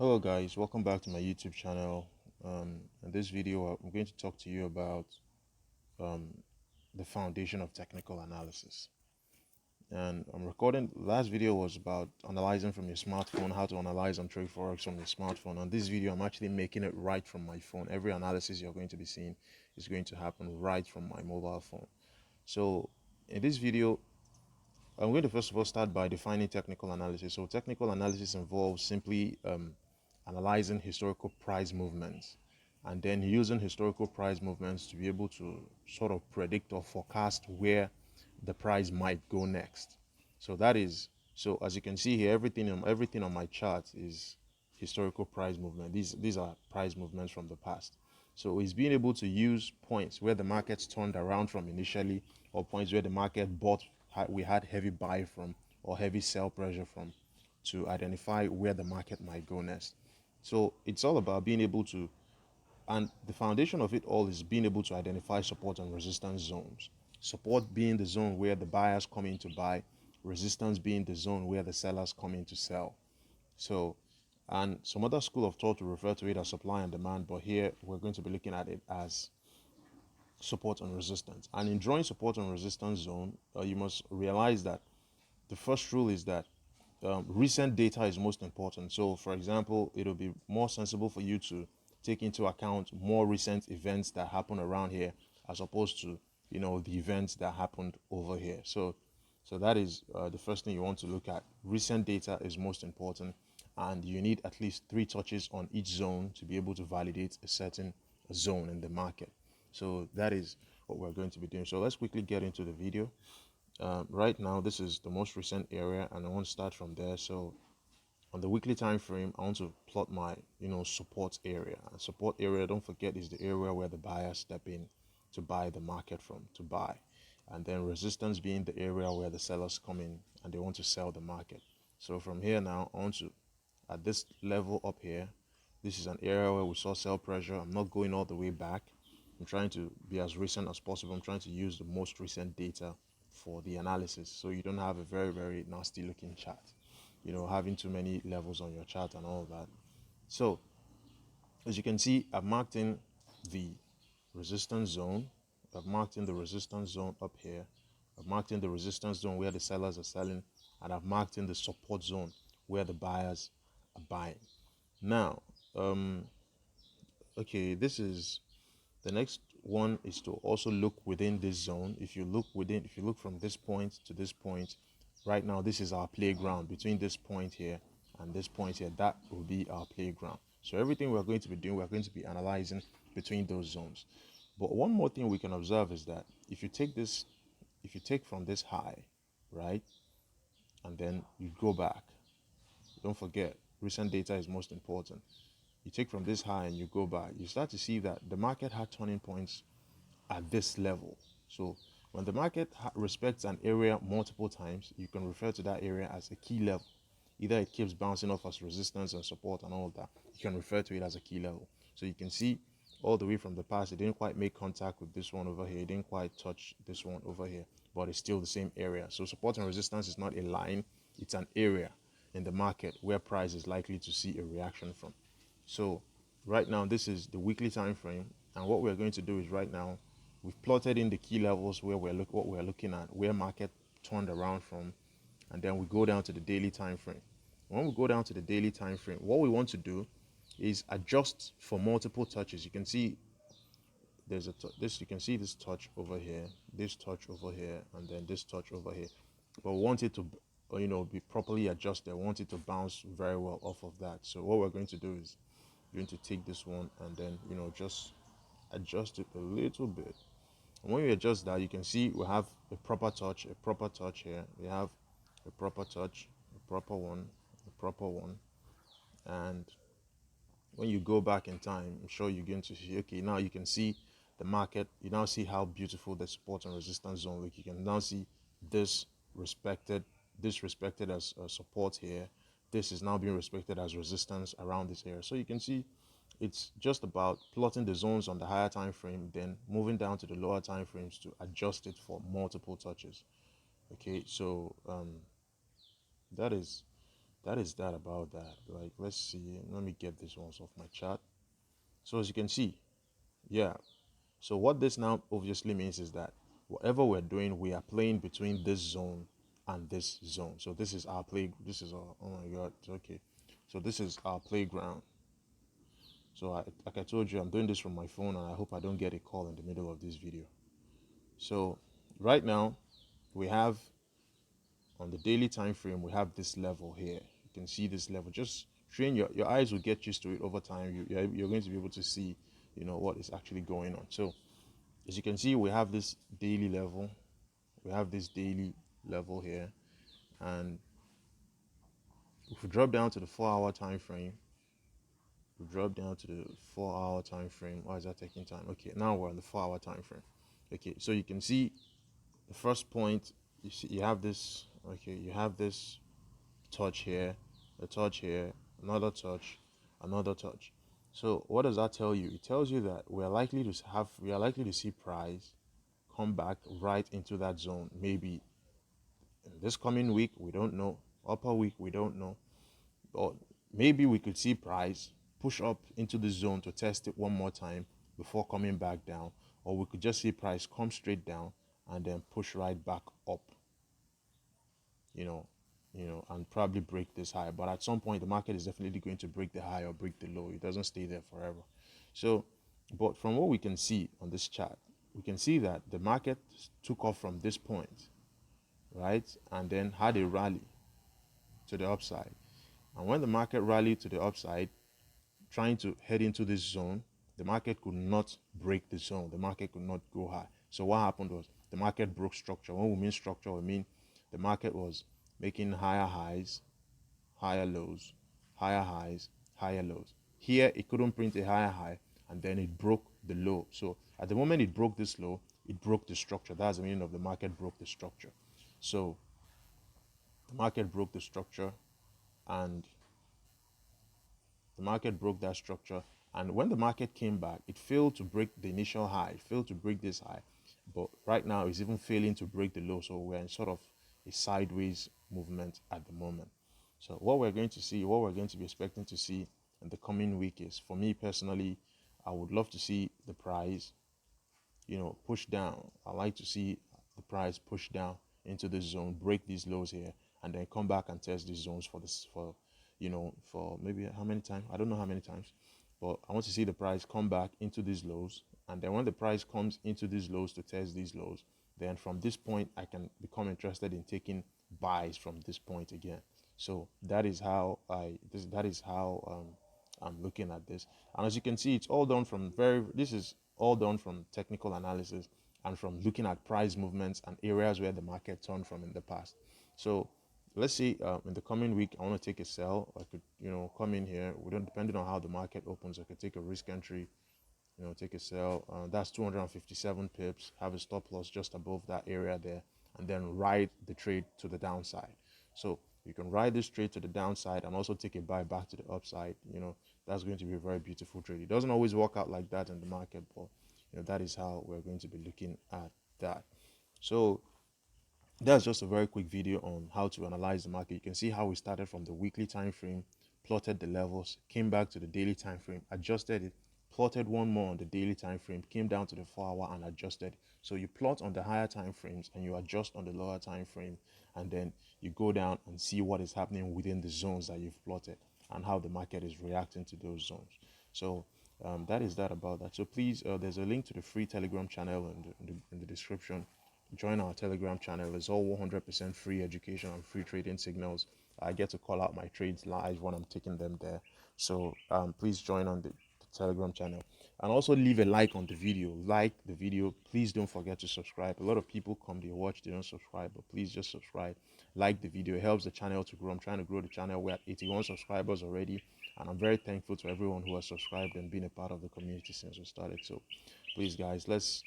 Hello guys, welcome back to my YouTube channel. In this video, I'm going to talk to you about um, the foundation of technical analysis. And I'm recording, last video was about analyzing from your smartphone, how to analyze and trade Forex from your smartphone. On this video, I'm actually making it right from my phone. Every analysis you're going to be seeing is going to happen right from my mobile phone. So in this video, I'm going to first of all start by defining technical analysis. So technical analysis involves simply analyzing historical price movements and then using historical price movements to be able to sort of predict or forecast where the price might go next. So that is, so as you can see here, everything on my chart is historical price movement. These are price movements from the past. So it's being able to use points where the market's turned around from initially, or points where the market bought, we had heavy buy from or heavy sell pressure from, to identify where the market might go next. So it's all about being able to, and the foundation of it all is being able to identify support and resistance zones. Support being the zone where the buyers come in to buy, resistance being the zone where the sellers come in to sell. So, and some other school of thought to refer to it as supply and demand, but here we're going to be looking at it as support and resistance. And in drawing support and resistance zone, you must realize that the first rule is that recent data is most important. So, for example, it'll be more sensible for you to take into account more recent events that happen around here as opposed to, the events that happened over here. So that is the first thing you want to look at. Recent data is most important, and you need at least 3 touches on each zone to be able to validate a certain zone in the market. So that is what we're going to be doing. So let's quickly get into the video. Right now, this is the most recent area, and I want to start from there. So on the weekly time frame, I want to plot my support area. And support area, don't forget, is the area where the buyers step in to buy the market from, to buy. And then resistance being the area where the sellers come in and they want to sell the market. So from here now, I want to, at this level up here, this is an area where we saw sell pressure. I'm not going all the way back. I'm trying to be as recent as possible. I'm trying to use the most recent data for the analysis, so you don't have a very, very nasty looking chart, having too many levels on your chart and all that. So as you can see, I've marked in the resistance zone. I've marked in the resistance zone up here. I've marked in the resistance zone where the sellers are selling, and I've marked in the support zone where the buyers are buying. Now, okay, this is the next one, is to also look within this zone. If you look from this point to this point, right now this is our playground. Between this point here and this point here, that will be our playground. So everything we're going to be doing, we're going to be analyzing between those zones. But one more thing we can observe is that if you take from this high, right, and then you go back, don't forget, recent data is most important. You take from this high and you go back, you start to see that the market had turning points at this level. So when the market respects an area multiple times, you can refer to that area as a key level. Either it keeps bouncing off as resistance and support and all of that, you can refer to it as a key level. So you can see all the way from the past, it didn't quite make contact with this one over here, it didn't quite touch this one over here, but it's still the same area. So support and resistance is not a line, it's an area in the market where price is likely to see a reaction from. So right now, this is the weekly time frame, and what we're going to do is, right now we've plotted in the key levels where what we're looking at, where market turned around from, and then we go down to the daily time frame. When we go down to the daily time frame, what we want to do is adjust for multiple touches. You can see there's this, you can see this touch over here, this touch over here, and then this touch over here. But we want it to be properly adjusted. We want it to bounce very well off of that. So what we're going to do is going to take this one and then just adjust it a little bit. And when you adjust that, you can see we have a proper touch here. We have a proper touch, a proper one, a proper one. And when you go back in time, I'm sure you're going to see, okay, now you can see the market. You now see how beautiful the support and resistance zone look. You can now see this respected as support here. This is now being respected as resistance around this area. So you can see it's just about plotting the zones on the higher time frame, then moving down to the lower time frames to adjust it for multiple touches. Okay, so that is that is that about that. Like, let's see. Let me get this ones off my chart. So as you can see, yeah. So what this now obviously means is that whatever we're doing, we are playing between this zone and this zone. So this is our play. This is our, oh my God. Okay. So this is our playground. So like I told you, I'm doing this from my phone, and I hope I don't get a call in the middle of this video. So right now, we have on the daily time frame, we have this level here. You can see this level. Just train your eyes will get used to it over time. You're going to be able to see, what is actually going on. So as you can see, we have this daily level. We have this daily level here, and if we drop down to the 4 hour time frame, we drop down to the 4 hour time frame. Why is that taking time? Okay, now we're on the 4 hour time frame. Okay, so you can see the first point. You see, you have this. Okay, you have this touch here, a touch here, another touch, another touch. So what does that tell you? It tells you that we are likely to see price come back right into that zone. Maybe in this coming week, we don't know. Upper week, we don't know. Or maybe we could see price push up into the zone to test it one more time before coming back down. Or we could just see price come straight down and then push right back up, you know, and probably break this high. But at some point, the market is definitely going to break the high or break the low. It doesn't stay there forever. So, but from what we can see on this chart, we can see that the market took off from this point, right? And then had a rally to the upside. And when the market rallied to the upside, trying to head into this zone, the market could not break the zone. The market could not go high. So what happened was the market broke structure. When we mean structure, we mean the market was making higher highs, higher lows, higher highs, higher lows. Here, it couldn't print a higher high, and then it broke the low. So at the moment it broke this low, it broke the structure. That's the meaning of the market broke the structure. So the market broke the structure, and the market broke that structure. And when the market came back, it failed to break the initial high, it failed to break this high. But right now, it's even failing to break the low. So we're in sort of a sideways movement at the moment. So what we're going to see, what we're going to be expecting to see in the coming week is, for me personally, I would love to see the price, push down. I like to see the price push down into this zone, break these lows here, and then come back and test these zones for maybe how many times? I don't know how many times, but I want to see the price come back into these lows. And then when the price comes into these lows to test these lows, then from this point, I can become interested in taking buys from this point again. So that is how I'm looking at this. And as you can see, it's all done from this is all done from technical analysis and from looking at price movements and areas where the market turned from in the past. So let's see, in the coming week, I want to take a sell. I could, come in here. We don't, depending on how the market opens, I could take a risk entry, take a sell. That's 257 pips. Have a stop loss just above that area there, and then ride the trade to the downside. So you can ride this trade to the downside and also take a buy back to the upside. That's going to be a very beautiful trade. It doesn't always work out like that in the market, but that is how we're going to be looking at that. So that's just a very quick video on how to analyze the market. You can see how we started from the weekly time frame, plotted the levels, came back to the daily time frame, adjusted it, plotted one more on the daily time frame, came down to the 4 hour and adjusted. So you plot on the higher time frames and you adjust on the lower time frame, and then you go down and see what is happening within the zones that you've plotted and how the market is reacting to those zones. So that is that about that. So please, there's a link to the free Telegram channel in the description. Join our Telegram channel. It's all 100% free education and free trading signals. I get to call out my trades live when I'm taking them there. So please join on the Telegram channel, and also leave a like on the video. Like the video. Please don't forget to subscribe. A lot of people come, they watch, they don't subscribe, but please just subscribe. Like the video. It helps the channel to grow. I'm trying to grow the channel. We're at 81 subscribers already, and I'm very thankful to everyone who has subscribed and been a part of the community since we started. So please, guys, let's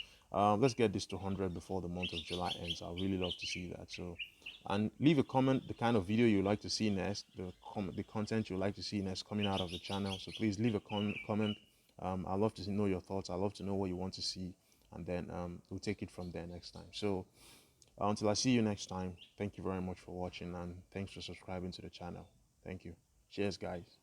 get this to 100 before the month of July ends. I'd really love to see that. So, and leave a comment, the kind of video you'd like to see next, the content you'd like to see next coming out of the channel. So please leave a comment. I'd love to know your thoughts. I'd love to know what you want to see, and then we'll take it from there next time. So until I see you next time, thank you very much for watching, and thanks for subscribing to the channel. Thank you. Cheers, guys.